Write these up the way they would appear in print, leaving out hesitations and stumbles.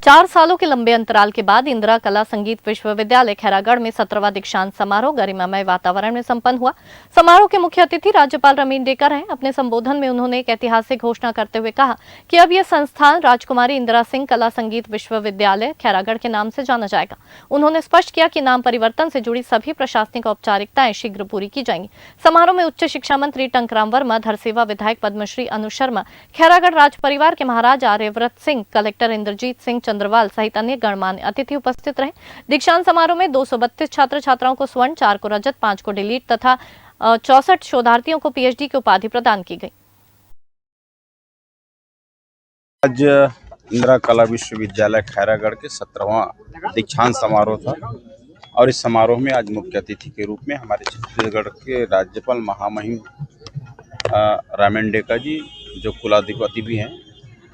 4 सालों के लंबे अंतराल के बाद इंदिरा कला संगीत विश्वविद्यालय खैरागढ़ में 17वां दीक्षांत समारोह गरिमामय वातावरण में संपन्न हुआ। समारोह के मुख्य अतिथि राज्यपाल रमीन डेका रहे। अपने संबोधन में उन्होंने एक ऐतिहासिक घोषणा करते हुए कहा कि अब यह संस्थान राजकुमारी इंदिरा सिंह कला संगीत विश्वविद्यालय खैरागढ़ के नाम से जाना जाएगा। उन्होंने स्पष्ट किया कि नाम परिवर्तन से जुड़ी सभी प्रशासनिक औपचारिकताएं शीघ्र पूरी की जाएंगी। समारोह में उच्च शिक्षा मंत्री टंकराम वर्मा, धरसेवा विधायक पद्मश्री अनु शर्मा, खैरागढ़ राज परिवार के महाराज आर्यव्रत सिंह, कलेक्टर इंद्रजीत सिंह चंद्रवाल सहित अन्य गणमान्य अतिथि उपस्थित रहे। दीक्षांत समारोह में 232 छात्र छात्राओं को स्वर्ण, 4 को रजत, 5 को डिलीट तथा 64 शोधार्थियों को पीएचडी की उपाधि प्रदान की गई। आज इंदिरा कला विश्वविद्यालय खैरागढ़ के 17वां दीक्षांत समारोह था और इस समारोह में आज मुख्य अतिथि के रूप में हमारे छत्तीसगढ़ के राज्यपाल महामहिम रमीन डेका जी, जो कुलाधिपति भी हैं,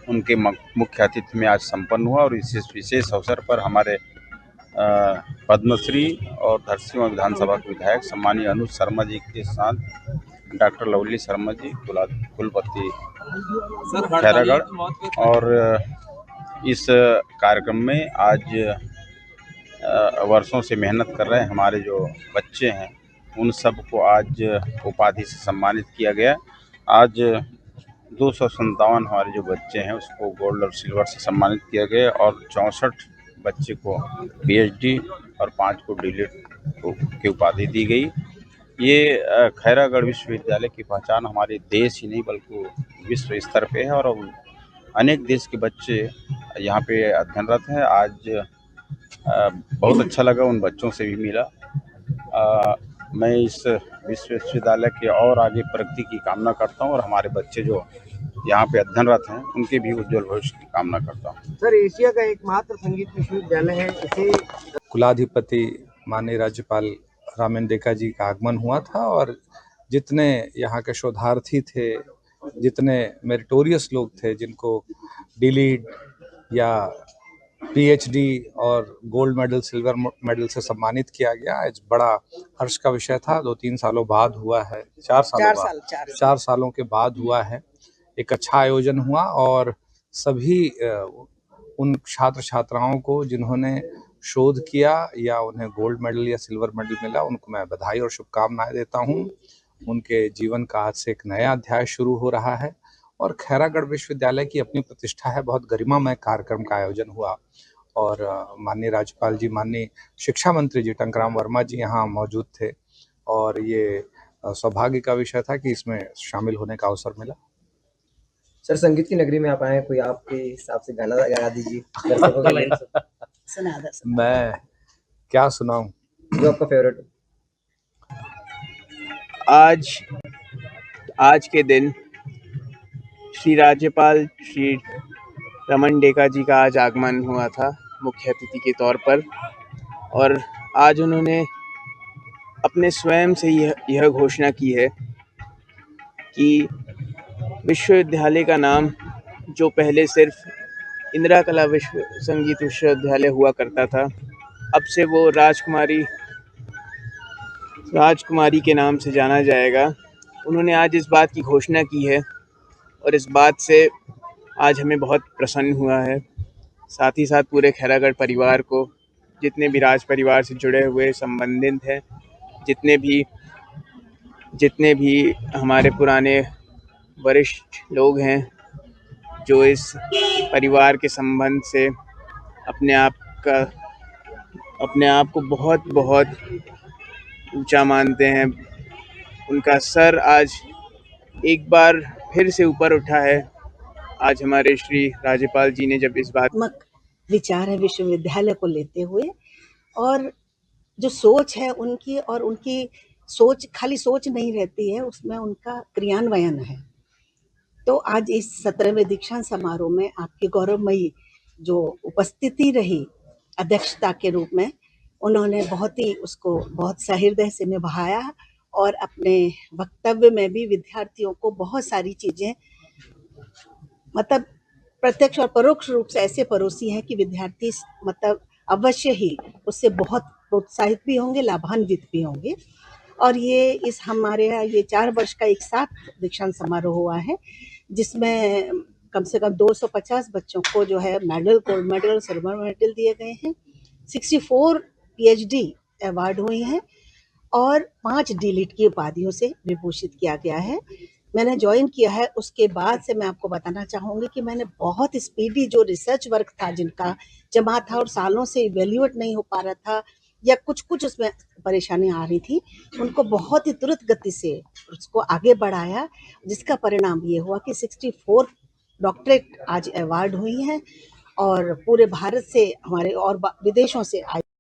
उनके मुख्य अतिथि में आज संपन्न हुआ। और इस विशेष अवसर पर हमारे पद्मश्री और धरसीवां विधानसभा के विधायक सम्मानीय अनु शर्मा जी के साथ डॉक्टर लवली शर्मा जी, कुलपति खैरागढ़, और इस कार्यक्रम में आज वर्षों से मेहनत कर रहे हमारे जो बच्चे हैं, उन सब को आज उपाधि से सम्मानित किया गया। आज 257 हमारे जो बच्चे हैं उसको गोल्ड और सिल्वर से सम्मानित किया गया और 64 बच्चे को पीएचडी और 5 को डीलिट की उपाधि दी गई। ये खैरागढ़ विश्वविद्यालय की पहचान हमारे देश ही नहीं बल्कि विश्व स्तर पे है और अनेक देश के बच्चे यहाँ पे अध्ययनरत हैं। आज बहुत अच्छा लगा, उन बच्चों से भी मिला। मैं इस विश्वविद्यालय के और आगे प्रगति की कामना करता हूँ और हमारे बच्चे जो यहाँ पे अध्ययनरत हैं उनके भी उज्जवल भविष्य की कामना करता हूँ। सर, एशिया का एकमात्र संगीत विश्वविद्यालय है, इसे कुलाधिपति माननीय राज्यपाल रमीन डेका जी का आगमन हुआ था और जितने यहाँ के शोधार्थी थे, जितने मेरिटोरियस लोग थे, जिनको डीलिट या पीएचडी और गोल्ड मेडल, सिल्वर मेडल से सम्मानित किया गया, आज बड़ा हर्ष का विषय था। 2-3 सालों बाद हुआ है, 4 सालों के बाद हुआ है। एक अच्छा आयोजन हुआ और सभी उन छात्र छात्राओं को जिन्होंने शोध किया या उन्हें गोल्ड मेडल या सिल्वर मेडल मिला, उनको मैं बधाई और शुभकामनाएं देता हूं। उनके जीवन का आज से एक नया अध्याय शुरू हो रहा है और खैरागढ़ विश्वविद्यालय की अपनी प्रतिष्ठा है। बहुत गरिमामय कार्यक्रम का आयोजन हुआ और माननीय राज्यपाल जी, माननीय शिक्षा मंत्री जी टंकराम वर्मा जी यहाँ मौजूद थे और ये सौभाग्य का विषय था कि इसमें शामिल होने का अवसर मिला। सर, संगीत की नगरी में आप आए, कोई आपके हिसाब से गाना गा दीजिए। मैं क्या सुनाऊं जो आपका फेवरेट? आज के दिन श्री राज्यपाल श्री रमीन डेका जी का आज आगमन हुआ था मुख्य अतिथि के तौर पर और आज उन्होंने अपने स्वयं से यह घोषणा की है कि विश्वविद्यालय का नाम, जो पहले सिर्फ इंदिरा कला संगीत विश्वविद्यालय हुआ करता था, अब से वो राजकुमारी के नाम से जाना जाएगा। उन्होंने आज इस बात की घोषणा की है और इस बात से आज हमें बहुत प्रसन्न हुआ है। साथ ही साथ पूरे खैरागढ़ परिवार को, जितने भी राज परिवार से जुड़े हुए संबंधित हैं, जितने भी हमारे पुराने वरिष्ठ लोग हैं जो इस परिवार के संबंध से अपने आप को बहुत बहुत ऊंचा मानते हैं, उनका सर आज एक बार फिर से ऊपर उठा है। आज हमारे श्री राज्यपाल जी ने जब इस बात विचार है विश्वविद्यालय को लेते हुए और जो सोच है उनकी, और उनकी सोच खाली सोच नहीं रहती है, उसमें उनका क्रियान्वयन है। तो आज इस 17वें दीक्षांत समारोह में आपकी गौरवमयी जो उपस्थिति रही अध्यक्षता के रूप में, उन्होंने उसको बहुत सहृदय से निभाया और अपने वक्तव्य में भी विद्यार्थियों को बहुत सारी चीजें मतलब प्रत्यक्ष और परोक्ष रूप से ऐसे परोसी हैं कि विद्यार्थी मतलब अवश्य ही उससे बहुत प्रोत्साहित भी होंगे, लाभान्वित भी होंगे। और हमारे यहाँ ये 4 वर्ष का एक साथ दीक्षांत समारोह हुआ है, जिसमें कम से कम 250 बच्चों को जो है medal, gold medal, silver medal दिए गए हैं। 64 पीएचडी अवार्ड हुए हैं और 5 डीलिट की उपाधियों से विभूषित किया गया है। मैंने ज्वाइन किया है उसके बाद से मैं आपको बताना चाहूँगी कि मैंने बहुत स्पीडी जो रिसर्च वर्क था जिनका जमा था और सालों से इवेल्युएट नहीं हो पा रहा था या कुछ उसमें परेशानी आ रही थी, उनको बहुत ही तुरंत गति से उसको आगे बढ़ाया, जिसका परिणाम ये हुआ कि 64 डॉक्टरेट आज अवार्ड हुई हैं और पूरे भारत से हमारे और विदेशों से